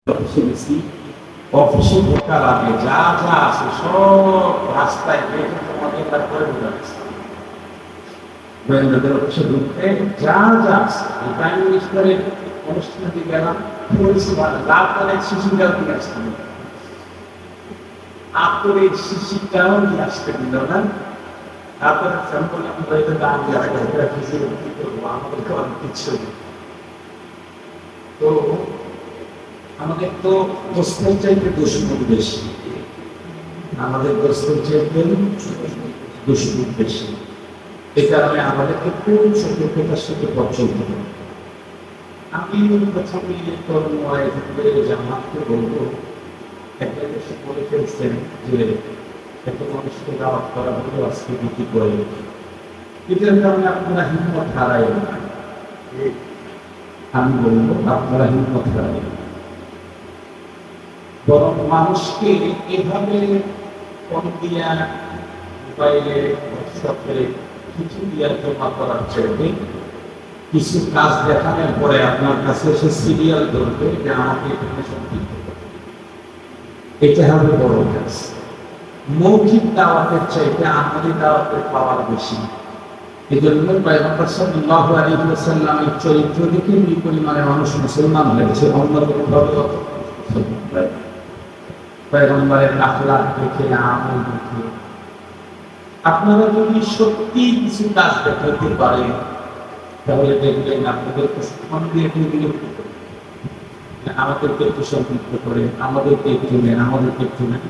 শুনেছি অফিসে ঢোকার আগে যা যা আছে সব রাস্তায় বেঁধে তোমাদের তারপরে ঢুকাচ্ছে। গোয়েন্দাদের অফিসে ঢুকতে যা যা আছে প্রাইম মিনিস্টারের অনুষ্ঠানে গেলাম, লাভ করে শিশুটাও নিয়ে আসতে দিল, আপনার শিশুটাও নিয়ে আসতে দিল না। তারপরে বললাম দাম আমাদেরকে অনেক কিছু। তো আমাদের তো গোস্তের চাইতে দুশ্মন বেশি, আমাদের গোস্তের চাইতে দুশ্মন বেশি। এই কারণে আমাদেরকে খুব সতর্কতার সাথে পথ চলতে হবে। আমি প্রথমে জামাতকে বলবো, একটা দেশে বলে ফেলছেন যে এত মানুষকে দাওয়াত করা হলো আজকে বিক্রি করে, এটার কারণে আপনারা হিম্মত হারাই না। আমি বলবো আপনারা হিম্মত হারাই না, বরং মানুষকে এভাবে ফোন দিয়া, মোবাইলে, হোয়াটসঅ্যাপে কিছু দিয়া জমা করার চাইতে কিছু কাজ দেখানোর পরে আপনার কাছে এসে সিরিয়াল ধরবে যে আমাকে এখানে সম্পৃক্ত করবে, এটা হবে বড় কাজ। মৌখিক দাওয়াতের চাইতে আমলি দাওয়াতের পাওয়ার বেশি। এই জন্য পয়গম্বর সাল্লাল্লাহু আলাইহি ওয়াসাল্লামের চরিত্র দেখে এই পরিমাণে মানুষ মুসলমান হয়েছে, অন্যভাবে পয়গম্বরের আখলাক দেখে, আমল দেখে। আপনারা যদি সত্যি কিছু কাজ দেখাতে পারেন তাহলে দেখবেন আপনাদেরকে সম্মান দিয়ে বিরক্ত করে, আমাদেরকে একটু সম্পৃক্ত করে, আমাদেরকে একটু নেন, আমাদেরকে একটু নেন।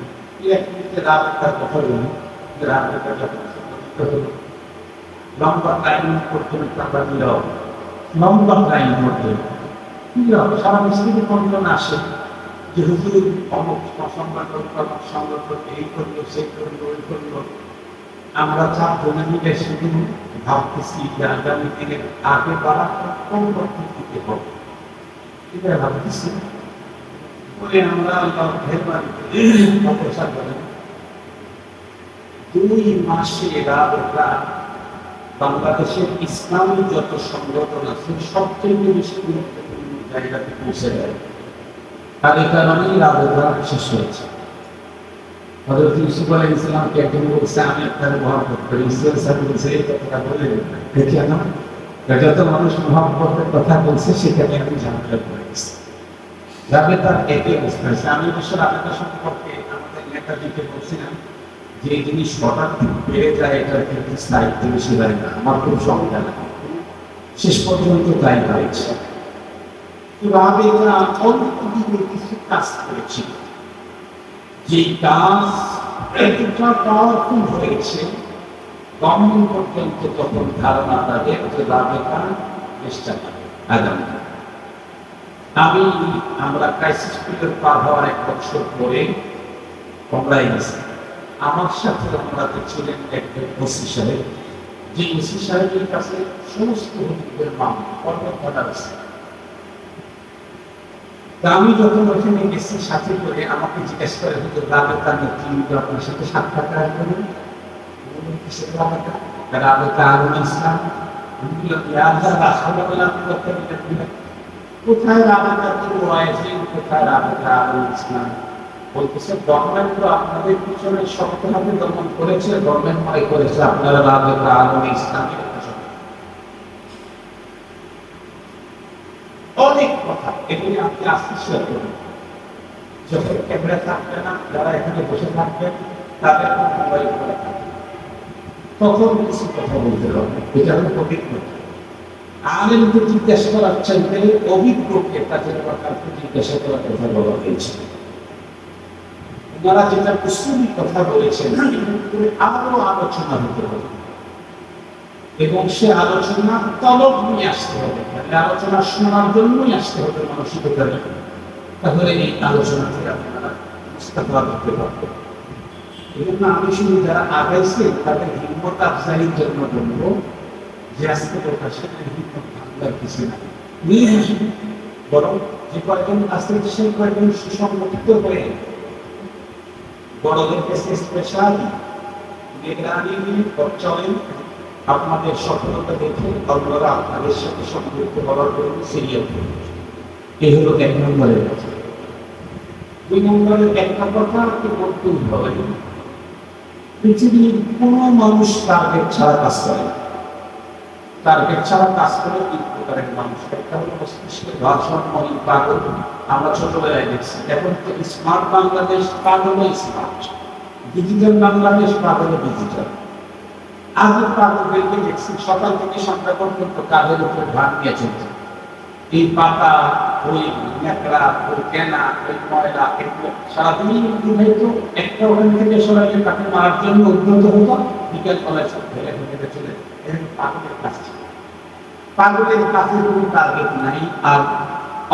রাবেতার কথা বলি, রাবেতা যখন সম্মানিত হল, লম্বা টাইম করতে টাকা দিলেও লম্বা টাইম করতে সারা মিস্ত্রিকে কমজন আসে যে হুজুর অমুক সংগঠন সংগঠন এই করলো, সেই করলো, ওই করলো। আমরা চারজনে মিলে শুধু ভাবতেছি যে আগামী দিনের আগে বাড়াটা কোন পদ্ধতিতে হবে, এটা ভাবতেছি। পরে আমরা প্রচার করেন 2 মাসে রাবেতা বাংলাদেশের ইসলামী যত সংগঠন আছে সবচেয়ে বেশি গুরুত্বপূর্ণ জায়গাতে পৌঁছে দেয়। আর এই কারণেই রাবেতা শেষ হয়েছে। হযরত ইউসুফ আলাইহিস সালামকে একজন বলছে আমি আপনার মহব্বত করি, ইসরাঈল সাহেব বলছে এই কথাটা বলে দেখি না, যত মানুষ মহব্বতের কথা বলছে সেখানে আমি ঝামেলা করে গেছি। রাবেতার একই অবস্থা হয়েছে। আমি অবশ্য রাবেতা সম্পর্কে আমাদের নেতাজিকে বলছিলাম যে এই জিনিস হঠাৎ বেড়ে যায়, এটা কিন্তু স্থায়িত্ব বেশি হয় না, আমার খুব সংখ্যা লাগে। শেষ পর্যন্ত তাই হয়েছে। রাবেতা অল্প দিনে কিছু কাজ করেছিল, যে কাজ এতটা পাওয়ারফুল হয়েছে গভর্নমেন্ট পর্যন্ত তখন ধারণা তাদের যে রাবেতা চেষ্টা করে আগামী। আমরা ক্রাইসিস পিরিয়ড পার হওয়ার 1 বছর পরে কমলাই গেছি। আমার সাথে আমরা ছিলেন একজন ওসি সাহেব, যে ওসি সাহেবের কাছে সমস্ত হুজুরদের মামলা আছে। আমি যখন ওখানে গেছি সাথে করে আমাকে জিজ্ঞেস করে হুজুর রাবেতা নেতৃত্ব আপনার সাথে সাক্ষাৎকার করবেন, রাবেতা আলম ইসলাম, কোথায় রাবেতা কোথায় রাবেতা আলম ইসলাম? বলতেছে গভর্নমেন্ট তো আপনাদের পিছনে শক্তভাবে দমন করেছে, গভর্নমেন্ট মনে করেছে আপনারা রাবেতা আলম ইসলামের অনেক কথা। এগুলি আপনি আস্তে শেয়ার করবেন, যখন ক্যামেরা থাকবে না, যারা এখানে বসে থাকবেন তাদের মোবাইল করে থাকবে, তখন কিছু কথা বলতে হবে। এটা হলো অভিজ্ঞতা। আলেমকে জিজ্ঞাসা করার চাইতে অভিজ্ঞকে তাদের কাছে জিজ্ঞাসা করার কথা বলা হয়েছে। ওনারা যেটা উসুলি কথা বলেছেন আরো আলোচনা হতে হবে, এবং সে আলোচনা তলব নিয়ে আসতে হবে, আলোচনা শোনার জন্যই আসতে হবে মানসিকতা। তাহলে এই আলোচনা থেকে আপনারা মুস্তাফা করতে পারবেন। এই জন্য আমি শুধু যারা আগাইছে তাদের হিম্মত আফজালির জন্য বলবো যে আজকে প্রকাশে হিম্মত ভাঙবার কিছু না, বরং যে কয়েকজন আসতে সেই কয়েকজন সুসংগঠিত হয়ে বড়দের কাছে স্পেশাল নিগরানি পর্যায়ে আপনাদের সফলতা দেখে অন্যরা আপনাদের সাথে সম্পৃক্ত হওয়ার জন্য সিরিয়াল। এই হলো 1 নম্বরের কাজ। দুই নম্বরের একটা কথা কি বলতেই হবে, পৃথিবীর কোনো মানুষ টার্গেট ছাড়া কাজ করে না। টার্গেট ছাড়া কাজ করে তিন প্রকারের মানুষ। একটা হলো মস্তিষ্কের ভারসাম্যহীন পাগল, আমরা ছোটবেলায় দেখছি। এখন তো স্মার্ট বাংলাদেশ, পাগলও স্মার্ট। ডিজিটাল বাংলাদেশ, পাগলও ডিজিটাল। আগে পাগলদেরকে দেখছি সকাল থেকে সন্ধ্যা পর্যন্ত কাজের উপরে ভাগ নিয়ে চলছে। এই পাতা, ওই ন্যাকড়া, ওই কেনা, ওই ময়লা, এগুলো সারাদিন হয়তো একটা ওখান থেকে সরাইলে তাকে মারার জন্য উদ্যত হতো। বিকেল বেলায় সব ফেলে ফেলে চলে এরকম পাগলের কাজ ছিল। পাগলের কাছে কোনো টার্গেট নাই, আর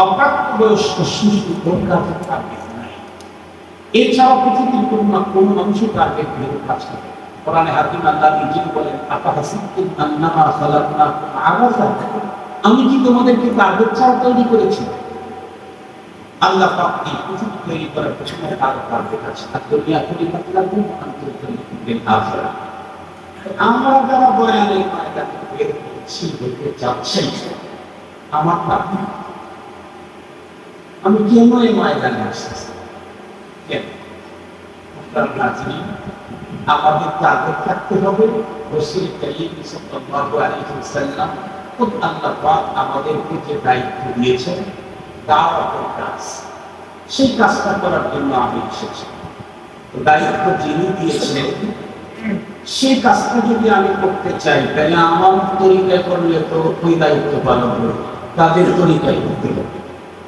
অপ্রাপ্তবয়স্ক শিশুর কাছে টার্গেট নাই। এছাড়াও পৃথিবীর কোনো মানুষের টার্গেট নিয়ে কাজ করে। কোরআনে হাকিম আল্লাহ নিজেই বলেন, আফাহাসিবতুম আন্নামা খালাকনাকুম আবাসা, আমি কি তোমাদেরকে টার্গেট ছাড়া তৈরি করেছি? আল্লাহ পাক এই পৃথিবী তৈরি করার পেছনে তার টার্গেট আছে। আর দুনিয়া খলিফাত লাকুম ওয়া আনতুম খলিফাতুল আখিরাহ। আমরা যারা বয়ানের ময়দানে বের হচ্ছি, হতে যাচ্ছি, আমার টার্গেট, আমি কেন এই ময়দানে আসছি? কেন? আপনার নাজরীন, আমাদের টার্গেট থাকতে হবে রাসূল কারীম সাল্লাল্লাহু আলাইহি ওয়াসাল্লাম আল্লাহ পাক আমাদেরকে যে দায়িত্ব দিয়েছেন দাওয়াতের কাজ, সেই কাজটা করার জন্য আমি এসেছি। দায়িত্ব যিনি দিয়েছেন সেই কাজটা যদি আমি করতে চাই, তাহলে আমার তরিকায় করলে তো ওই দায়িত্ব পালন হবে, তাদের তরিকায় করতে হবে,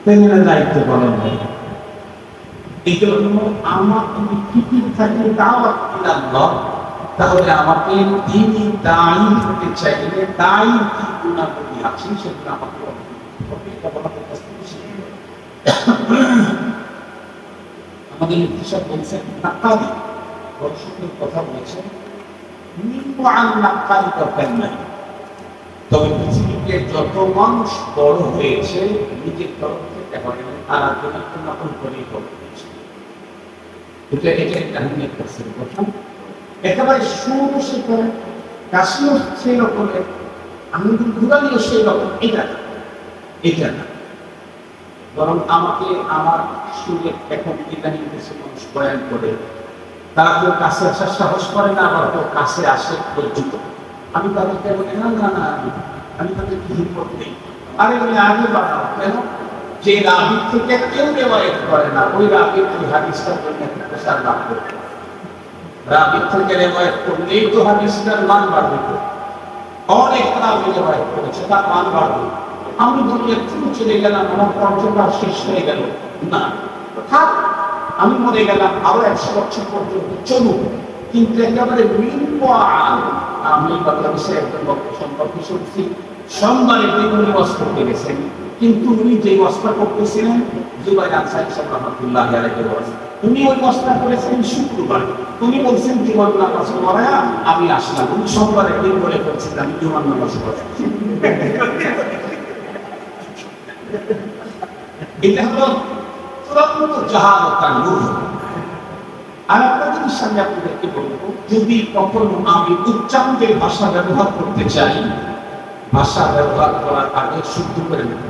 তাহলে দায়িত্ব পালন হবে। এই জন্য আমার যদি ফিকির থাকে দাওয়াত ইলাল্লাহ, তাহলে আমাকে তিনি দায়ী হতে চাইলে দায়ী কি গুণাবলী আছে সেগুলো আমাকে আমাদের কৃষক বলছেন নাকালি, বড় সুন্দর কথা বলেছেন। নাকালি দরকার নাই, তবে পৃথিবীতে যত মানুষ বড় হয়েছে নিজের তরফ থেকে হয় না, আর একজনের নকল করেই বড় হয়েছে। এটা একটা আহমিয়ত করছে কথা। একেবারে সুরও সে করে, কাশিও সেই রকমের, আনন্দ ঘুরালিও সেই রকম। এটা না, বরং আমাকে আমার সুরে এখন ইদানিং কিছু মানুষ বয়ান করে, তারা কেউ কাছে আসার সাহস করে না, আবার কেউ কাছে আসে লজ্জিত। আমি তাদেরকে বলি না না না, আমি তাদেরকে হিম্মত নেই। আরে আমি আগে বাড়াও কেন? যে রাবির থেকে কেউ রেওয়ায়েত করে না, ওই রাবির ওই হাদিসটার জন্য একটা প্রসার লাভ করতে, রাবির থেকে রেওয়ায়েত করলেই তো হাদিসটার মান বাড়বে। অনেক রাবি রেওয়ায়েত করেছে, তার মান বাড়বে। আমি বলি একটু চলে গেলাম, আমার পর্যটা শেষ হয়ে গেল না, থাক, আমি মরে গেলাম, আরো 100 বছর পর্যন্ত চলুক, কিন্তু একেবারে আমি বাংলাদেশে একজন বক্তা সম্পর্কে শুনছি, সোমবারে দিন উনি ওয়াজ করতে গেছেন, কিন্তু উনি যে ওয়াজটা করতেছিলেন জুবাইর আনসারী রাহমাতুল্লাহি আলাইহি ওয়াজ, উনি ওই ওয়াজটা করেছেন শুক্রবার। উনি বলছেন জীবন নামাজ পড়া আমি আসলাম, উনি সোমবারে দিন বলে করছেন আমি জীবন নামাজ পড়া। এটা হলো চূড়ান্ত জাহালত আর নূর। আর একটা জিনিস আমি আপনাদেরকে বলবো, যদি কখনো আমি উচ্চাঙ্গের ভাষা ব্যবহার করতে চাই, ভাষা ব্যবহার করার আগে শুদ্ধ করে নেব।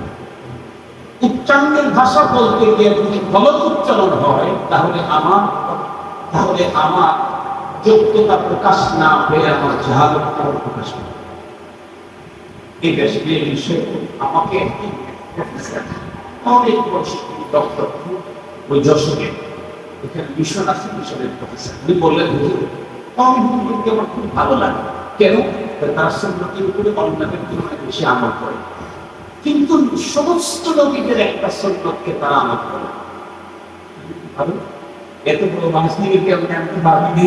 উচ্চাঙ্গের ভাষা বলতে গিয়ে যদি গলত উচ্চারণ হয়, তাহলে আমার যোগ্যতা প্রকাশ না পেয়ে আমার জাহালতটা প্রকাশ পাবে। এই বিষয়ে আমাকে অনেক বছর ডক্টর ওই যশোরে, এখানে মিশন আছে, মিশনের প্রফেসর, উনি বললেন হুজুরকে আমার খুব ভালো লাগে। কেন? তার সুন্নতের উপরে অন্যদের তুলনায় বেশি আমল করে, কিন্তু সমস্ত নবীদের একটা সুন্নতকে তারা আমল করে। ভালো, এত বড় মানুষ নিয়ে আমি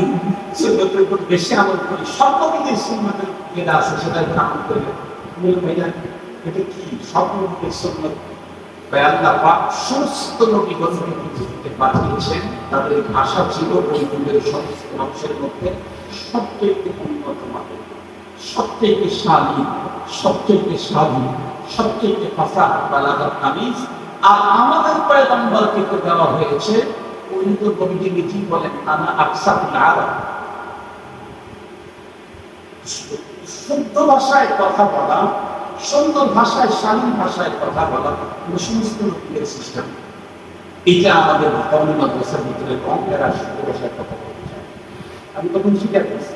সুন্নতের উপর বেশি আমল করি, সব নবীদের সুন্নতের যেটা আছে সেটা আমল করে। ভাইয়া এটা কি সব নবীদের সুন্নত? আল্লাহ পাক সমস্ত নবীগণকে পৃথিবীতে পাঠিয়েছেন, তাদের ভাষা ছিল পৃথিবীর সমস্ত মানুষের মধ্যে সবচেয়ে উন্নত মানের, সবচেয়ে শালীন, সবচেয়ে স্বাধীন, সবচেয়ে ফাসাহ বালাগাত তামিজ। আর আমাদের পয়গম্বরকে তো দেওয়া হয়েছে, উনি তো নবীজি নিজেই বলেন আনা আকসারুল আরব, শুদ্ধ ভাষায় কথা বলা, সুন্দর ভাষায়, শালীন ভাষায় কথা বলা, সমস্ত নবীদের সিস্টেম। এটা আমাদের ধর্মীয় মাদ্রাসার ভিতরে অঙ্কের আসলে বসার কথা বলছে। আমি তখন স্বীকার করছি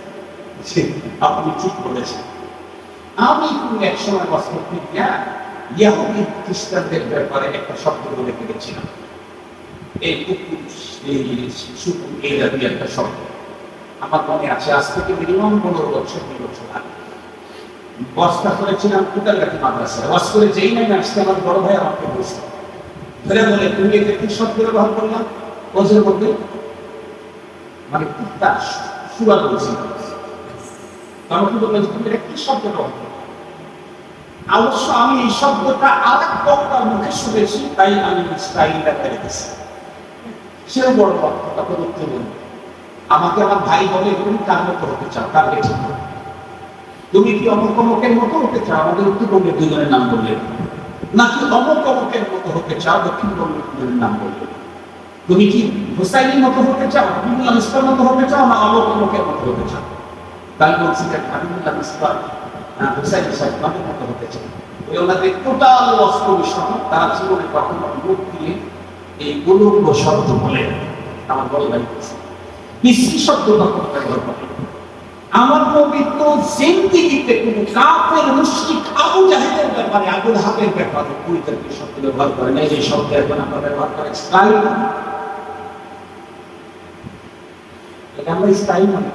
যে আপনি ঠিক বলেছেন। আমি কিন্তু এক সময় বাস্তবিক ইয়াহুদি খ্রিস্টানদের ব্যাপারে একটা শব্দ বলে ফেলেছিলাম, এই কুকুর, এই শিশু, এই জাতীয় একটা শব্দ আমার মনে আছে। আজ থেকে মিনিমাম 15 বছর 2 বছর আগে বস্তা করেছিলাম কুতারগাতি মাদ্রাসায়। ওয়াজ করে যেই নামে আসছে আমার বড় ভাই আমাকে বসতো ধরে বলে, তুমি এটা কি শব্দ ব্যবহার করলাম ওজের মধ্যে, মানে কুত্তা শুয়া বলছি। আমাকে বললো যে তুমি এটা কি শব্দ ব্যবহার করো। অবশ্য আমি এই শব্দটা আরেক বক্তার মুখে শুনেছি, তাই আমি স্টাইলটা ফেলে দিচ্ছি। সেও বড় বক্তা, তারপর উত্তর বলল, আমাকে আমার ভাই বলে তুমি কার মতো হতে চাও, কার বেছে তুমি কি অমুক অমুকের মতো হতে চাও, আমাদের উত্তরবঙ্গের দুজনের নাম বললেন, নাকি অমুক অমুকের মতো হতে চাও, দক্ষিণবঙ্গের দুজনের নাম বললেন, তুমি কি হুসাইনের মতো হতে চাও, হাবিবুল্লাহ মিসবার মতো হতে চাও, না অমুক অমুকের মতো হতে চাও। তাই বলছি যে হাবিবুল্লাহ মিসবার হুসাইন সাহেবের মতো হতে চাও। ওই ওনাদের টোটাল অস্ত্র বিষয় তারা জীবনে কখনো মুখ দিয়ে এই উলঙ্গ শব্দ বলে আমার বড় ভাই বিশ্রী শব্দ তখন ব্যবহার করে। আমার পবিত্র জিন্দেগিতে কোনো কাফের মুশরিক আবু জাহেলের ব্যাপারে, আবু লাহাবের ব্যাপারে পরিত্যাগী শব্দ ব্যবহার করে না। যে শব্দ এখন আমরা ব্যবহার করে স্টাইল, এটা আমরা স্টাইল মানে।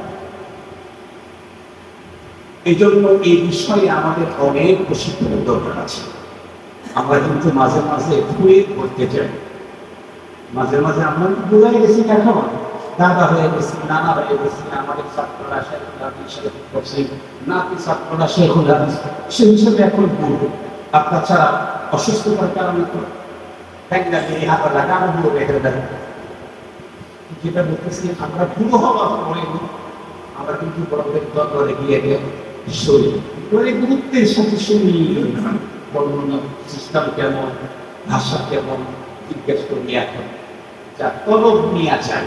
এই জন্য এই বিষয়ে আমাদের অনেক প্রশিক্ষণের দরকার আছে। আমরা কিন্তু মাঝে মাঝে ধুয়ে করতে চাই, মাঝে মাঝে আমরা বোঝাই গেছি এখন দাদা হয়ে গেছি, নানা হয়ে গেছি, আমাদের ছাত্ররা নাতি ছাত্ররা শেখুল হাদিস, সে হিসেবে এখন বলবো। আর তাছাড়া অসুস্থতার কারণে তো হাত লাগানো হলো বেঁধে দেয়। যেটা বলতেছি, আমরা পুরো হওয়ার পরে আমরা কিন্তু বড়দের দরবারে গিয়ে শুনি, গুরুত্বের সাথে শুনি বর্ণনা সিস্টেম কেমন, ভাষা কেমন জিজ্ঞেস করি। এখন যা তলব নিয়ে চাই,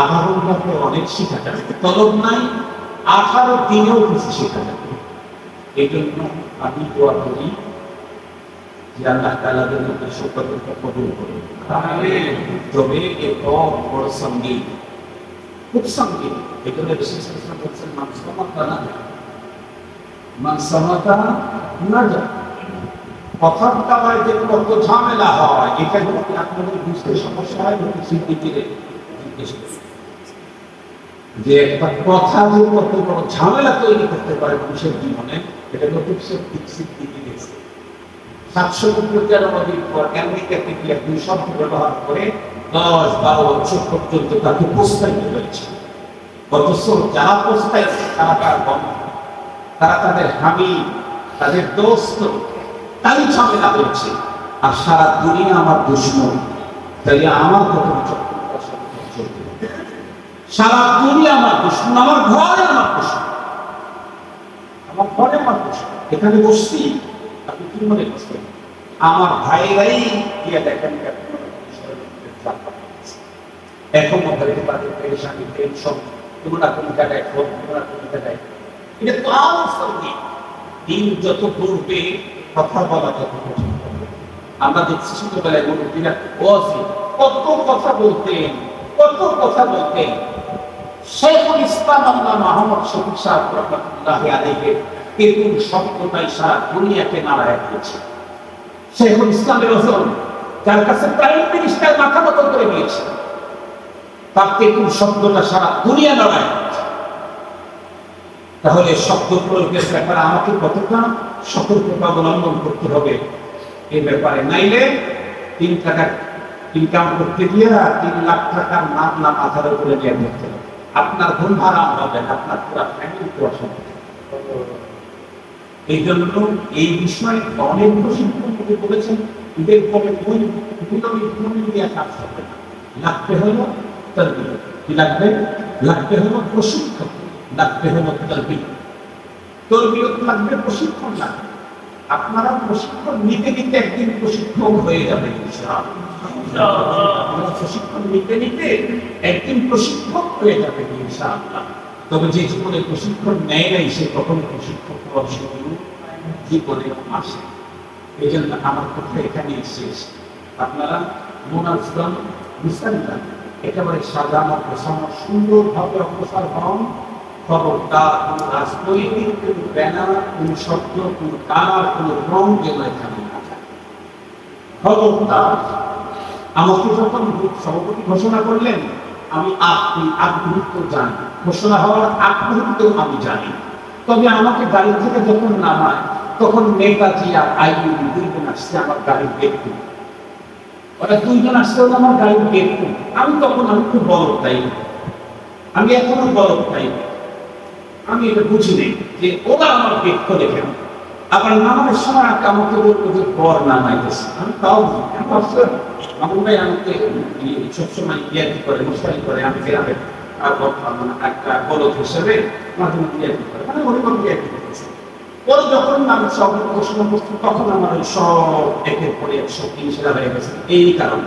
18 ঘন্টায় অনেক শেখা যাবে, তলব নাই 18 দিনেও কিছু শেখা যাবে। এই জন্য আমি দোয়া করি যে আল্লাহ তাআলা যেন সকলকে কবুল করুন। তবে এত বড় সঙ্গীত, খুব সঙ্গীত। এই জন্য বিশেষ করে বলছেন মানসামাতা না যায় কথার দ্বারায় যে কত ঝামেলা হয়, এটা যদি আপনাদের বুঝতে সমস্যা হয় যে একটা কথা যে কত বড় ঝামেলা তৈরি করতে পারে মানুষের জীবনে, এটা নতুন স্বীকৃতি দিয়েছে। 700 নদীর পর আমেরিকা থেকে 2 শব্দ ব্যবহার করে 10-12 বছর পর্যন্ত তাকে প্রস্তাবিত হয়েছে। অথচ যারা প্রস্তাবিত তারা তার বন্ধু, তারা তাদের হামি, তাদের দোস্ত, তাই ঝামেলা হয়েছে। আর সারা দুনিয়া আমার দুশ্মন, তাই আমার কত সারা দুনিয়া আমার দুশ্মন, আমার ঘরে আমার দুশ্মন, আমার ঘরে আমার দুশ্মন। এখানে বসছি, আপনি কি মনে করছেন আমার ভাইরাই গিয়ে দেখেন এখন ওদেরকে তাদের পেরেশানি, টেনশন, তোমরা কোন জায়গায় খোঁজ, তোমরা কোন জায়গায়, এটা তো আলোচনা। দিন যত পূর্বে কথা বলা যত কঠিন হবে। আমরা দেখছি ছোটবেলায় মুরব্বীরা কত কথা বলতেন, কত কথা বলতেন। শেখুল ইসলাম আল্লাহ মুহাম্মদ শফিক সাহেব রাহমাতুল্লাহি আলাইহি তেতুল শব্দটাই সারা দুনিয়াকে নাড়ায় দিয়েছে। শেখুল ইসলামের ওজন যার কাছে প্রাইম মিনিস্টার মাথা নত করে দিয়েছে, তার তেতুল শব্দটা সারা দুনিয়া নাড়ায় দিয়েছে। তাহলে শব্দ প্রয়োগের ব্যাপারে আমাকে কতটা সতর্কতা অবলম্বন করতে হবে এই ব্যাপারে, নাইলে 3 টাকা ইনকাম করতে গিয়ে 3 লাখ টাকার মামলা মাথার উপরে নিয়ে ধরতে হবে। আপনার ঘুম হারাম হবে, আপনার পুরো ফ্যামিলি তো অসুবিধা। এই জন্য এই বিষয়ে অনেক প্রশিক্ষণ বলেছেন, ঈদের পরে কাজ হবে না, লাগতে হলো তারবিয়ত। কি লাগবে? লাগবে হলো প্রশিক্ষণ, লাগবে হলো তারবিয়ত। তারবিয়ত লাগবে, প্রশিক্ষণ লাগবে। আপনারা প্রশিক্ষণ নিতে নিতে একদিন প্রশিক্ষক হয়ে যাবে ইনশাআল্লাহ। প্রশিক্ষণ নিতে নিতে একদিন প্রশিক্ষক হয়ে যাবে ইনশাআল্লাহ। তবে যে জীবনে প্রশিক্ষণ নেয় নাই সে কখনো প্রশিক্ষক হওয়ার সুযোগ জীবনে আসে। এই জন্য আমার কথা এখানেই শেষ। আপনারা মুনাজ্জাম মুসাল্লাম, একেবারে সাজানো গোছানো সুন্দরভাবে অগ্রসর হন। খবরদার কোনো রাজনৈতিক কোনো ব্যানার, কোনো শব্দ, কোনো কালার, কোনো রং যেন এখানে না থাকে। খবরদার। আমাকে যখন সভাপতি ঘোষণা করলেন, আমি আগ মুহূর্ত জানি, ঘোষণা হওয়ার আগ মুহূর্তেও আমি জানি। তবে আমাকে গাড়ি থেকে যখন নামায়, তখন নেতাজি আর আইবি দুইজন আসছে আমার গাড়ির দেখতে। ওরা দুইজন আসছে আমার গাড়ির দেখতে। আমি খুব বলদ তাই, আমি এখনো বলদ তাই, আমি এটা বুঝিনি যে ওরা আমার দেখতে দেখেন। আবার নামানোর সময় আমাকে বলতো যে বর নামাইতেছে, আমি তাও মামুন ভাই আমাকে সবসময় ইয়াকি করে, মশাই করে, আমি গ্রামের একটা বলদ হিসেবে মাঝে মাঝে ইয়াকি করে, মানে ওরকম ইয়াকি করতেছে। পরে যখন আমি সব ঘোষণা করছি, তখন আমার ওই সব একের পরে 103 সেরা হয়ে গেছে। এই কারণ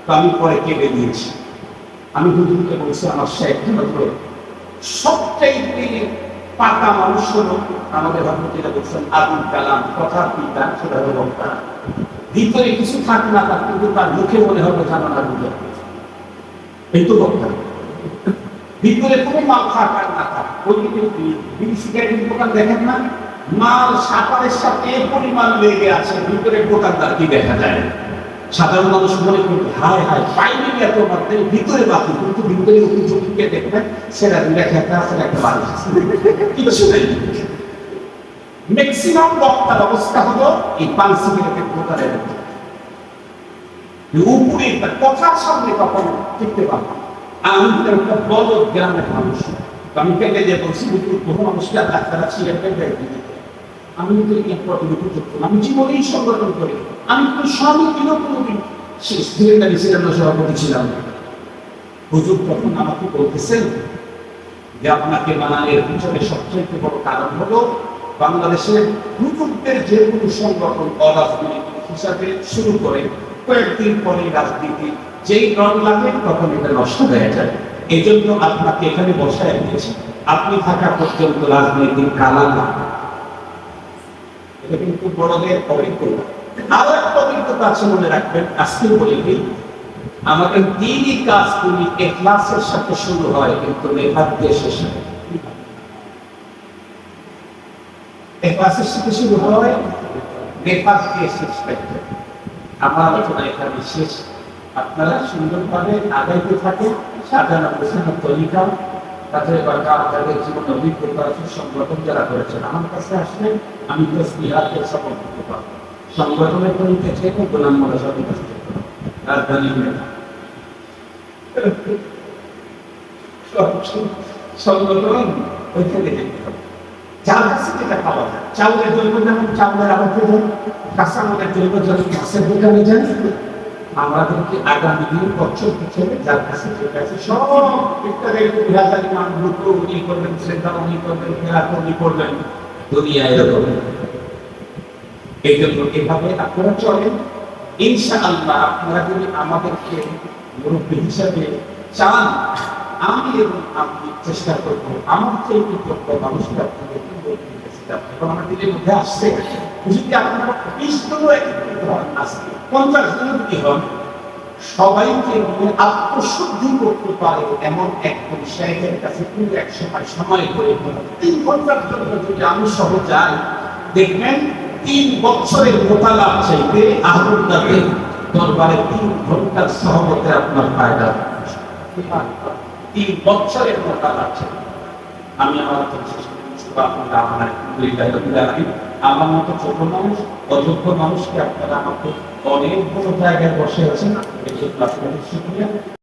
তো আমি পরে কেটে দিয়েছি। আমি হুজুরকে বলছি, আমার শেখ সবচাইতে পাকা মানুষ হলো আমাদের হযরত যেটা বলছেন আবুল কালাম, কথার পিতা, সেটা হলো বক্তা। ভিতরে কিছু থাক না থাক, কিন্তু তার মুখে মনে হবে জানো না বুঝে, এই তো বক্তা। ভিতরে কোনো মাল থাক আর না থাক, ওই বিড়ি সিগারেটের দোকান দেখেন না, মাল সাপারের সাথে পরিমাণ লেগে আছে, ভিতরে দোকানদার কি দেখা যায়? সাধারণ মানুষ মনে করবে হায় হায় বাইরে এত মাত্রে ভিতরে বাকি, কিন্তু ভিতরে উপযোগীকে দেখবেন সেটা লেখা আছে একটা বাড়ি কিছু নেই। ম্যাক্সিমাম বক্তার অবস্থা হলো এই পান সিগারেটের দোকানের উপরে কথার সামনে কখন টিকতে পারবো। আমি একটা বড় গ্রামের মানুষ, আমি কেটে যে বলছি বহু মানুষকে ডাক্তার ছিলেন, আমি কিন্তু আমি জীবনেই সংগঠন করি, আমি কোনো সমিতিরও কোনোদিন সভাপতি ছিলাম। হুজুর তখন আমাকে বলতেছেন যে আপনাকে বানানোর পিছনে সবচেয়ে বড় কারণ হলো বাংলাদেশের হুজুরদের যে কোনো সংগঠন অরাজনৈতিক হিসাবে শুরু করে কয়েকদিন পরে রাজনীতি যেই রং লাগে তখন এটা নষ্ট হয়ে যায়। এই জন্য আপনাকে এখানে বসায় দিয়েছি, আপনি থাকা পর্যন্ত রাজনৈতিক কালার না। এটা কিন্তু বড়দের অভিজ্ঞতা। আরো একটা অভিজ্ঞতা আছে, মনে রাখবেন, আজকে বলে দিই, আমাদের দিনই কাজগুলি ইখলাসের সাথে শুরু হয়, কিন্তু নেভার দিয়ে শেষ হয়। ইখলাসের সাথে শুরু হয়, নেভার দিয়ে শেষ হয়। আমার আলোচনা এখানে শেষ। আপনারা সুন্দরভাবে আগাইতে থাকেন, সাজানো গোছানো তরিকা, তাদের যাদের জীবনে অভিজ্ঞতা আছে, সংগঠন যারা করেছেন আমার কাছে আসলে আমি তসবিহাতের সফল করতে পারবো। সংগঠনের তরিকা থেকে গোলাম মোল্লা সাহেবের কাছ থেকে রাজধানী সংগঠন ওইখানে দেখতে হবে। যার কাছে যেটা পাওয়া যায়, চাউলের জৈব যেমন চাউলের আবাদ যায়, কাঁচামালের জৈব যেমন মাছের দোকানে যায়, আমাদেরকে আগামী দিন বছর পিছনে যার কাছে যেটা আছে সব বিহাজারি মানুষ উনি করবেন, শ্রেদ্ধা উনি করবেন, ফেরাত উনি করবেন, দুনিয়া এরকম। এই জন্য এভাবে আপনারা চলেন, ইনশাআল্লাহ। আপনারা যদি আমাদেরকে মুরব্বী হিসাবে চান, আমি এবং আপনি চেষ্টা করবো আমার চেয়ে যোগ্য মানুষকে আপনাদেরকে এখন আমার দিনের মধ্যে আসছে। যদি আপনারা 20 জন আসছে, 50 জন যদি হন, সবাইকে নিয়ে আত্মশুদ্ধি করতে পারে এমন একজন শেখের কাছে কিন্তু এক সময় করে 3-50 জন যদি আমি সহ যাই, দেখবেন 3 বছরের মোতালার চাইতে আহমদাদের দরবারে 3 ঘন্টার সহমতে আপনার ফায়দা। 3 বছরের মোতালার চাই। আমি আমার আমার মতো ছোট মানুষ, অযোগ্য মানুষকে আপনারা আমাকে অনেক বড় জায়গায় বসে আছেন, এই জন্য আপনাদের শুকরিয়া।